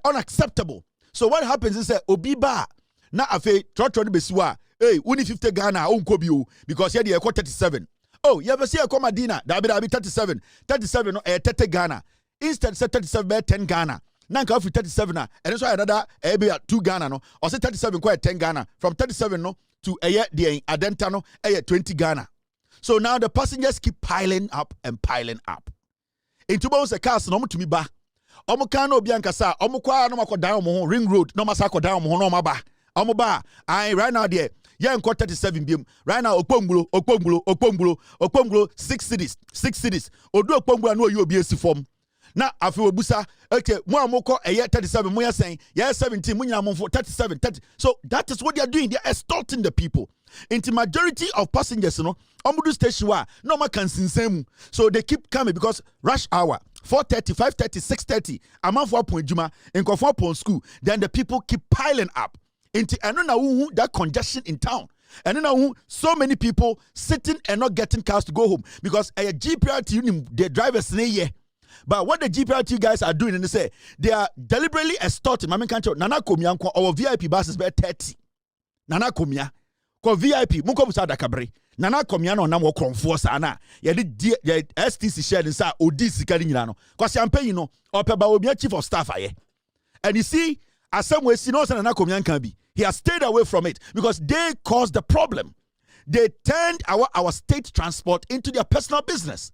unacceptable. So what happens is obiba na afe trotro ni besiwa hey uni 50 Ghana unko bio because here they 37. Oh, you ever see a Madina? That be 37. 37 no 30 Ghana. Instead say 37 be 10 Ghana. Nanka for 37 and that's why another be 2 Ghana no. Or say 37 quite 10 Ghana. From 37 no to the Adenta no 20 Ghana. So now the passengers keep piling up and piling up. Into bounce a cars no to me ba. Omo kan no bianca sa omo kwa no mako down mo ring road no masa ko down mo no maba. Omo ba I right now there. Yeah, 37 BM. Right now, Okpongbulo, 6 cities. Odu Okpongbulo no you BSc form. Now, after Obusa, okay, more moko a year 37, more saying, yeah, 17, munya for 37, 30. So that is what they are doing. They are extorting the people. Into majority of passengers, Omudu station no more can sing. So they keep coming because rush hour 4:30, 5:30, 6:30, a month for point juma, and go for school. Then the people keep piling up. Into that congestion in town. And then so many people sitting and not getting cars to go home because a GPRT the drivers But what the GPRT guys are doing, and they say they are deliberately extorting. Mami kancho Nana Komia our VIP buses be 30. Nana Komia ko VIP muko busa dakabre. Nana Komia no na mo kronfo sa na. Ye the STC share nsa odi sika ni nyina no. KwasiA no opeba obi chief of staff aye. And you see, as some way, Nana Komia can be. He has stayed away from it because they caused the problem. They turned our state transport into their personal business.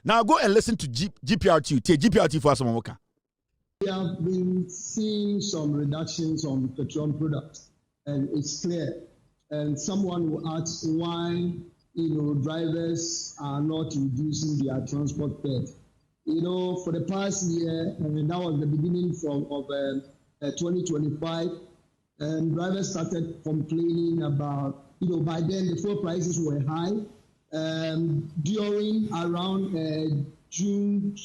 Now go and listen to GPRT. Take GPRT for us, Momoka. We have been seeing some reductions on petroleum products, and it's clear. And someone will ask why, drivers are not reducing their transport fares. For the past year, and that was the beginning of 2025, and drivers started complaining about, by then the fuel prices were high. During around June,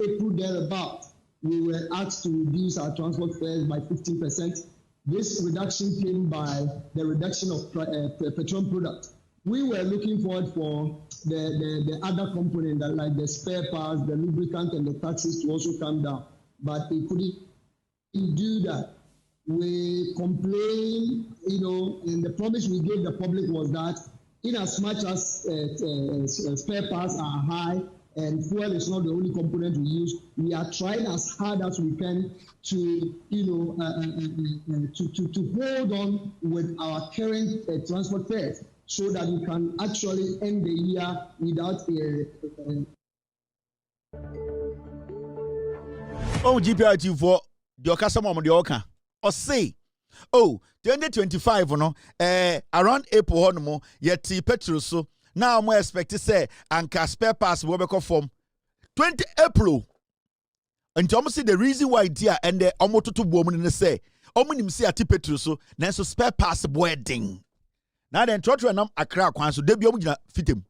April thereabout, we were asked to reduce our transport fares by 15%. This reduction came by the reduction of petroleum products. We were looking forward for the other component, that like the spare parts, the lubricant, and the taxes to also come down, but it couldn't do that. We complained, and the promise we gave the public was that in as much as spare parts are high and fuel is not the only component we use, we are trying as hard as we can to, to hold on with our current transport fares so that we can actually end the year without GPRT for the customer of the Oka. Or say, 2025, around April, no yet petrol so now I'm expected to say and spare pass will be from 20 April. And you see the reason why dear and the omoto woman in the say, omonim see at petrol so then so spare pass wedding. Now then, trotro and Accra Kwan so debut fit him.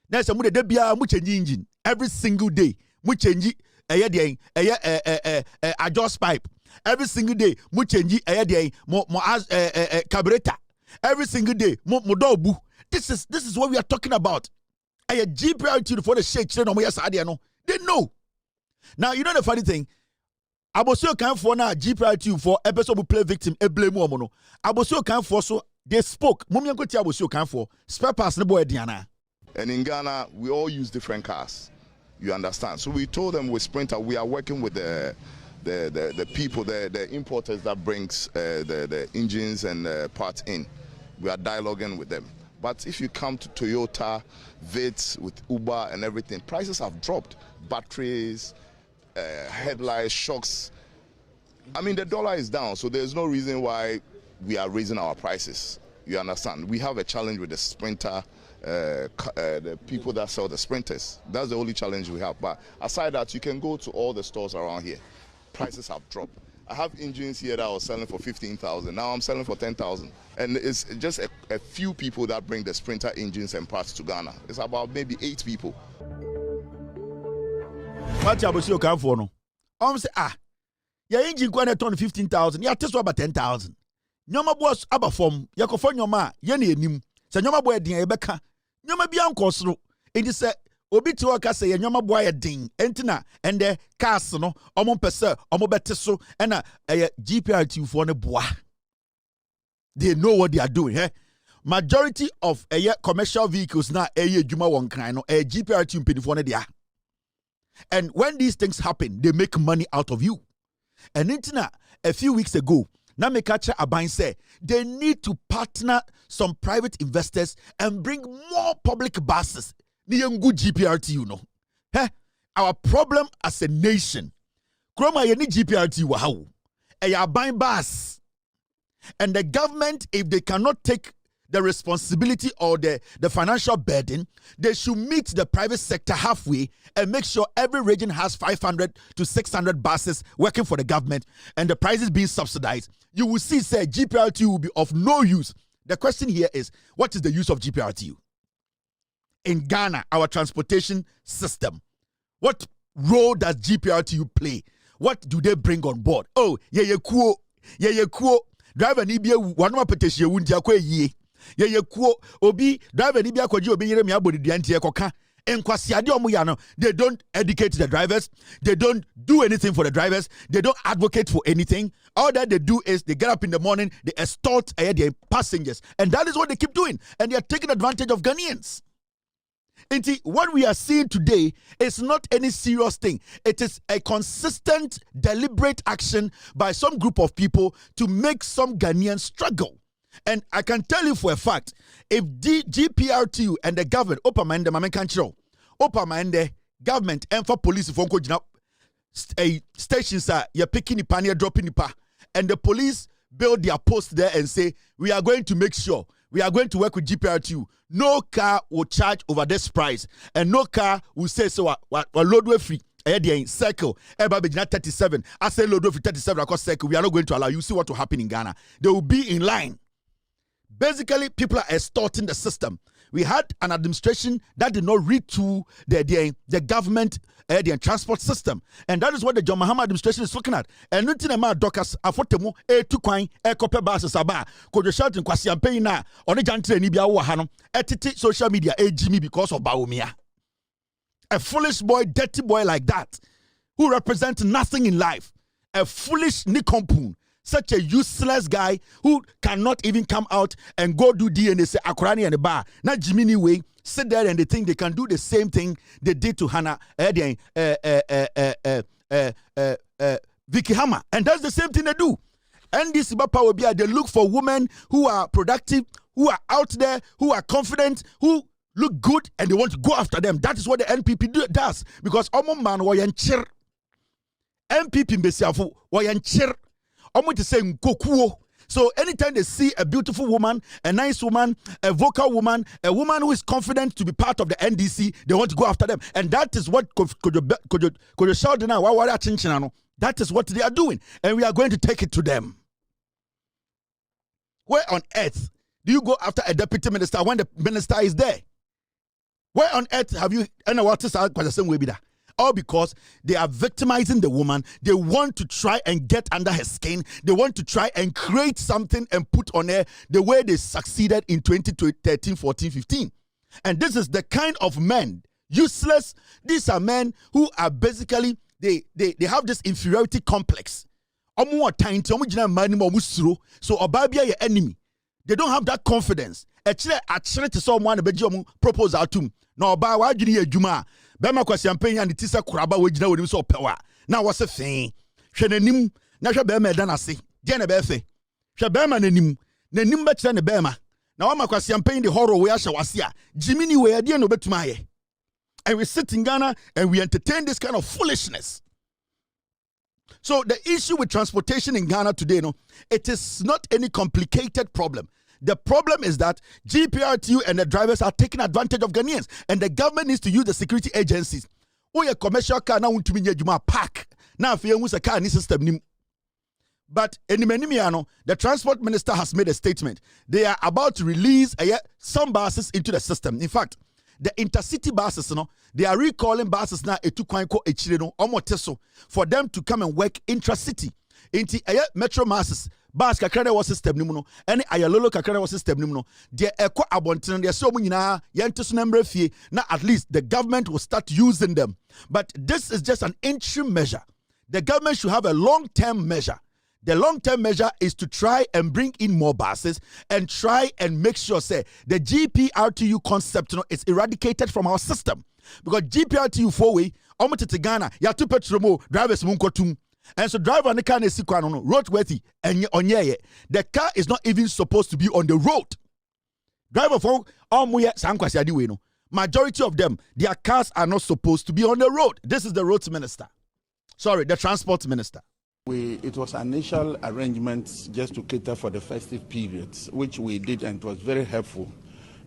There's a mude debia much engine every single day, much change a adjust pipe. Every single day, mu change carburetor. Every single day, mu dobu. This is what we are talking about. A GPRT for the shake no no. They know. Now you know the funny thing. Abosio can for now GPRT for episode will play victim e blame woman. Abosio can for so they spoke. Mummy ko ti Abosio can for spare parts ne boy Diana. And in Ghana, we all use different cars. You understand? So we told them with Sprinter we are working with the people, the importers that brings the engines and parts in. We are dialoguing with them. But if you come to Toyota, Vitz, with Uber and everything, prices have dropped. Batteries, headlights, shocks. I mean, the dollar is down, so there's no reason why we are raising our prices. You understand? We have a challenge with the Sprinter, the people that sell the Sprinters. That's the only challenge we have. But aside that, you can go to all the stores around here. Prices have dropped. I have engines here that I was selling for 15,000. Now I'm selling for 10,000. And it's just a few people that bring the Sprinter engines and parts to Ghana. It's about maybe 8 people. What you come for no? Say your engine going to 15,000. Yeah, test about 10,000. Nyoma boss aba form. Ya ko for nyoma ye na enim. Se nyoma boy din e beka. Nyoma bia nkosoro. Enti se obi ti waka say nyoma boy din. Enti na ende cars no omo pese omo bete so na GPRT for ne boa. They know what they are doing, eh? Majority of commercial vehicles now adwuma won kran no GPRT mpedifo ne dia. And when these things happen, they make money out of you. And intina a few weeks ago, Namekacha Abain said they need to partner some private investors and bring more public buses. Good GPRT, you know. Hey, our problem as a nation. Kroma yeni GPRT wow. A buying bus. And the government, if they cannot take the responsibility or the financial burden, they should meet the private sector halfway and make sure every region has 500 to 600 buses working for the government and the prices being subsidized. You will see, say, GPRT will be of no use. The question here is, what is the use of GPRT? In Ghana, our transportation system, what role does GPRT play? What do they bring on board? Oh, cool. Driver ni bia one more petition wunti akwa yie. Ye kuo obi driver ni bia kwaji obi yire me abodi duante ekoka In KwasiA, they don't educate the drivers. They don't do anything for the drivers. They don't advocate for anything. All that they do is they get up in the morning, they extort their passengers. And that is what they keep doing. And they are taking advantage of Ghanaians. And what we are seeing today is not any serious thing. It is a consistent, deliberate action by some group of people to make some Ghanaians struggle. And I can tell you for a fact, if GPRTU and the government, government and for police, stations are you're picking the pan, you're dropping the pa, and the police build their post there and say, we are going to make sure, we are going to work with GPRTU. No car will charge over this price, and no car will say so. Load way free. Circle, 37. I say load way free 37 across circle. We are not going to allow. You see what will happen in Ghana. They will be in line. Basically, people are extorting the system. We had an administration that did not retool the government the transport system. And that is what the John Mahama administration is looking at. And nothing about Docas, Afotemo, Tukwain, Ekope Basis Aba, Kwadwo Sheldon, KwasiA paying now, on a jantre Nibia Wahano, etiti social media, Jimmy because of Baumia. A foolish boy, dirty boy like that, who represents nothing in life. A foolish nikompoon. Such a useless guy who cannot even come out and go do DNA, say Akurani and the bar. Not Jiminy way, sit there and they think they can do the same thing they did to Hannah, Vicky Hammer. And that's the same thing they do. And this power be they look for women who are productive, who are out there, who are confident, who look good, and they want to go after them. That is what the NPP does. Because Omo man wayanchir. NPP mbesiafu wayanchir. So anytime they see a beautiful woman, a nice woman, a vocal woman, a woman who is confident to be part of the NDC, they want to go after them. And that is what Kwadwo Sheldon, that is what they are doing. And we are going to take it to them. Where on earth do you go after a deputy minister when the minister is there? Where on earth have you all because they are victimizing the woman. They want to try and get under her skin. They want to try and create something and put on her the way they succeeded in 2013, 14, 15. And this is the kind of men, useless. These are men who are basically, they have this inferiority complex. So Obabia your enemy. They don't have that confidence. Actually, to someone proposal to him. No, Oba, why do you need a Juma? Bema KwasiA and the Tisa Kuraba wejina with him so power. Now what's a thing? Shenenim, Nasha Bema Danasi, Jana Befe. Shabema Nenim, Nenim Betchen the Bema. Now KwasiA the horror where Shawasia, Jiminy where dear no betmaye. And we sit in Ghana and we entertain this kind of foolishness. So the issue with transportation in Ghana today, it is not any complicated problem. The problem is that GPRTU and the drivers are taking advantage of Ghanaians, and the government needs to use the security agencies. Oh, a commercial car now to be park. Now, if you use a car in system, but in the transport minister has made a statement. They are about to release some buses into the system. In fact, the intercity buses, they are recalling buses now for them to come and work intracity. Into metro masses. Bas kakra was system no any ayalolo kakra was system no de eko abonten de so munyina yente so namra fie na at least the government will start using them. But this is just an interim measure. The government should have a long-term measure. The long-term measure is to try and bring in more buses and try and make sure say the GPRTU concept is eradicated from our system. Because GPRTU 4-way omote Ghana ya tu petromo drivers munkotum. And so driver on the car is roadworthy and the car is not even supposed to be on the road. Driver for majority of them, their cars are not supposed to be on the road. This is the roads minister. Sorry, the transport minister. It was initial arrangements just to cater for the festive periods, which we did, and it was very helpful.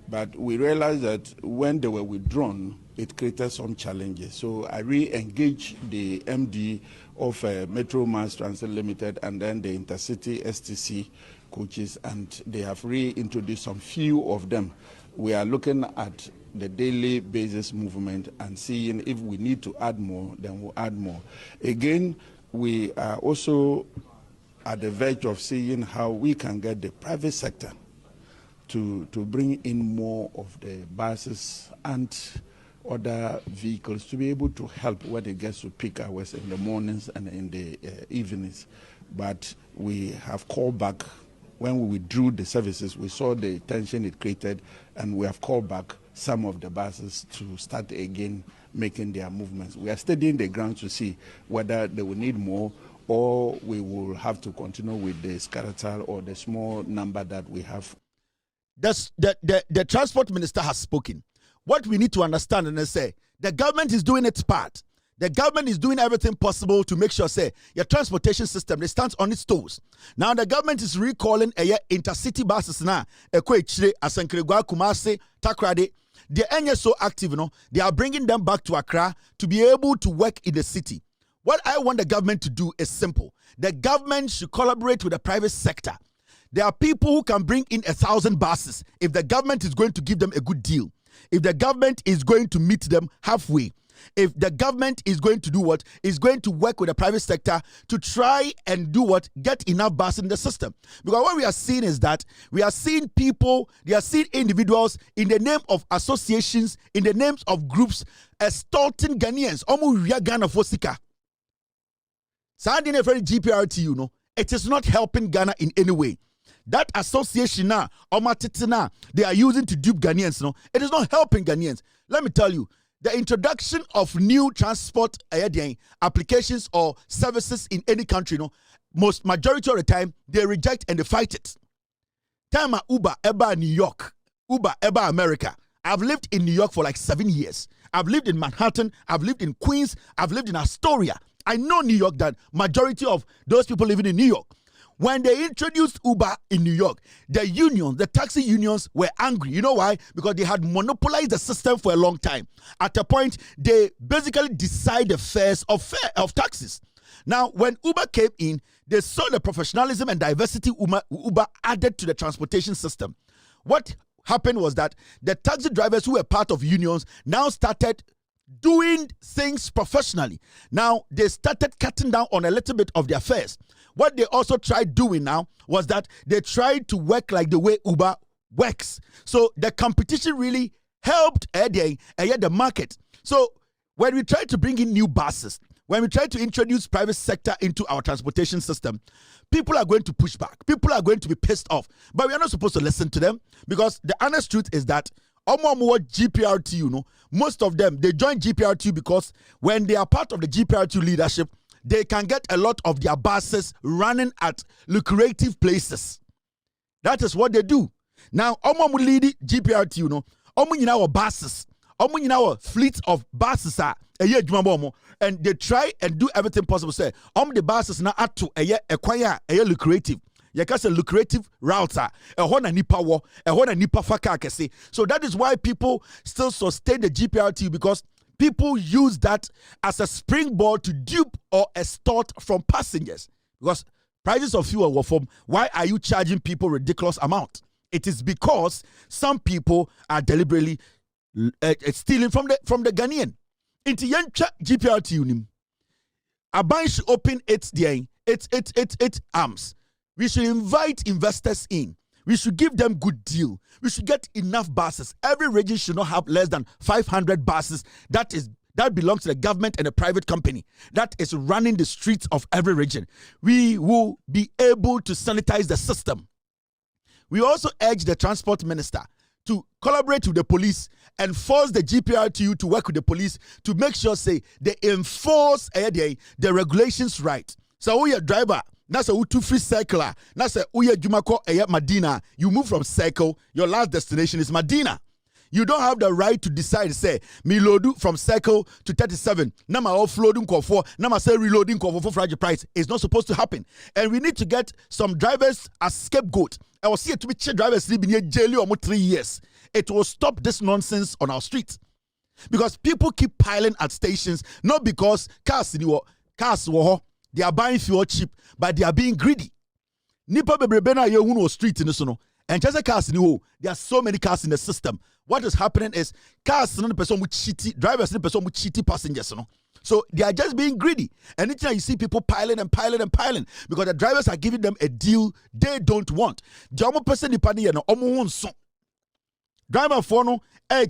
But we realized that when they were withdrawn, it created some challenges. So I re-engaged the MD of Metro Mass Transit Limited and then the Intercity STC coaches, and they have reintroduced some few of them. We are looking at the daily basis movement and seeing if we need to add more, then we'll add more. Again, we are also at the verge of seeing how we can get the private sector to bring in more of the buses and other vehicles to be able to help when it gets to peak hours in the mornings and in the evenings. But we have called back. When we withdrew the services, we saw the tension it created, and we have called back some of the buses to start again making their movements. We are studying the ground to see whether they will need more, or we will have to continue with the skeletal or the small number that we have. The transport minister has spoken. What we need to understand and say, the government is doing its part. The government is doing everything possible to make sure, say, your transportation system, they stands on its toes. Now, the government is recalling intercity buses now. Ekwe Asankregwa, Kumasi, Takrade. They are so active, you know. They are bringing them back to Accra to be able to work in the city. What I want the government to do is simple. The government should collaborate with the private sector. There are people who can bring in 1,000 buses if the government is going to give them a good deal. If the government is going to meet them halfway. If the government is going to do what? Is going to work with the private sector to try and do what? Get enough buses in the system. Because what we are seeing is that we are seeing people, they are seeing individuals in the name of associations, in the names of groups, extorting Ghanaians. Omu Ghana for Sika. Sardine very GPRT, you know. It is not helping Ghana in any way. That association now, Omatitina, they are using to dupe Ghanaians, no. It is not helping Ghanaians. Let me tell you. The introduction of new transport applications or services in any country, majority of the time, they reject and they fight it. Time Uber, Eba, New York. Uber, Eba, America. I've lived in New York for like 7 years. I've lived in Manhattan. I've lived in Queens. I've lived in Astoria. I know New York, that majority of those people living in New York. When they introduced Uber in New York, the unions, the taxi unions were angry. You know why? Because they had monopolized the system for a long time. At a point, they basically decide the fares of taxis. Now, when Uber came in, they saw the professionalism and diversity Uber added to the transportation system. What happened was that the taxi drivers who were part of unions now started doing things professionally. Now, they started cutting down on a little bit of their fares. What they also tried doing now was that they tried to work like the way Uber works. So the competition really helped the market. So when we try to bring in new buses, when we try to introduce private sector into our transportation system, people are going to push back. People are going to be pissed off. But we are not supposed to listen to them, because the honest truth is that GPRTU, most of them, they join GPRTU because when they are part of the GPRTU leadership, they can get a lot of their buses running at lucrative places. That is what they do. Now, omo lead GPRTU, omo buses, omo fleets of buses are and they try and do everything possible. Say, the buses now at to acquire lucrative. Say lucrative routes are a nipa wo, a nipa faka kese. So that is why people still sustain the GPRTU, because people use that as a springboard to dupe or extort from passengers. Because prices of fuel were from, why are you charging people ridiculous amount? It is because some people are deliberately stealing from the Ghanaian. Into Yancha GPRTU nim. Aban should open its arms. We should invite investors in. We should give them good deal. We should get enough buses. Every region should not have less than 500 buses. That belongs to the government and a private company that is running the streets of every region. We will be able to sanitize the system. We also urge the transport minister to collaborate with the police and force the GPRTU to work with the police to make sure, say, they enforce the regulations right. So we are driver. That's a utu free circle. That's a uye jumako Madina. You move from Circle, your last destination is Madina. You don't have the right to decide, say, me loadu from Circle to 37. Nama offloading call for, nama say reloading call for fragile price. It's not supposed to happen. And we need to get some drivers as scapegoat. I will see it to be drivers living here jail almost 3 years. It will stop this nonsense on our streets. Because people keep piling at stations, not because cars they are buying fuel cheap, but they are being greedy. Nipa bebrebe ye hu no street in so no. And just cars ni ho, there are so many cars in the system. What is happening is cars no person with cheaty, drivers no person with cheaty passengers no. So they are just being greedy. And each time you see people piling and piling and piling because the drivers are giving them a deal they don't want. The omo person nipa ni no omo won so. Driver for no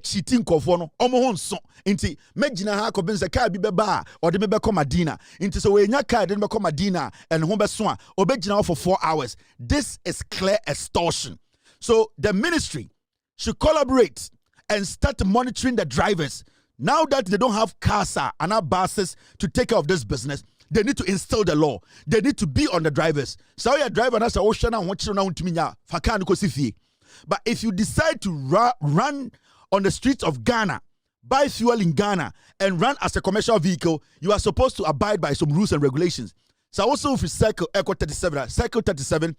cheating nkofo no omo ho nso nti magina ha ko bense car bi beba a ode me be come Madina nti so we nya car de me come Madina and ho be so a obegina for 4 hours. This is clear extortion. So the ministry should collaborate and start monitoring the drivers. Now that they don't have KwasiA and buses to take care of this business, they need to instill the law. They need to be on the drivers. So your driver na say ocean and watch na untiminya faka no kosifie. But if you decide to run on the streets of Ghana, buy fuel in Ghana, and run as a commercial vehicle, you are supposed to abide by some rules and regulations. So also if you cycle Echo 37, cycle 37,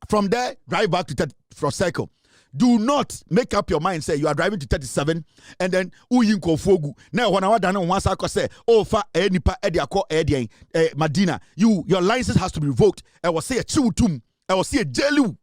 from there drive back to from cycle. Do not make up your mind, say you are driving to 37 and then uyinko fogu. Now when I done once I say, oh fa nipa ediako Madina, your license has to be revoked. I will say a chiwutum. I will say a jelu.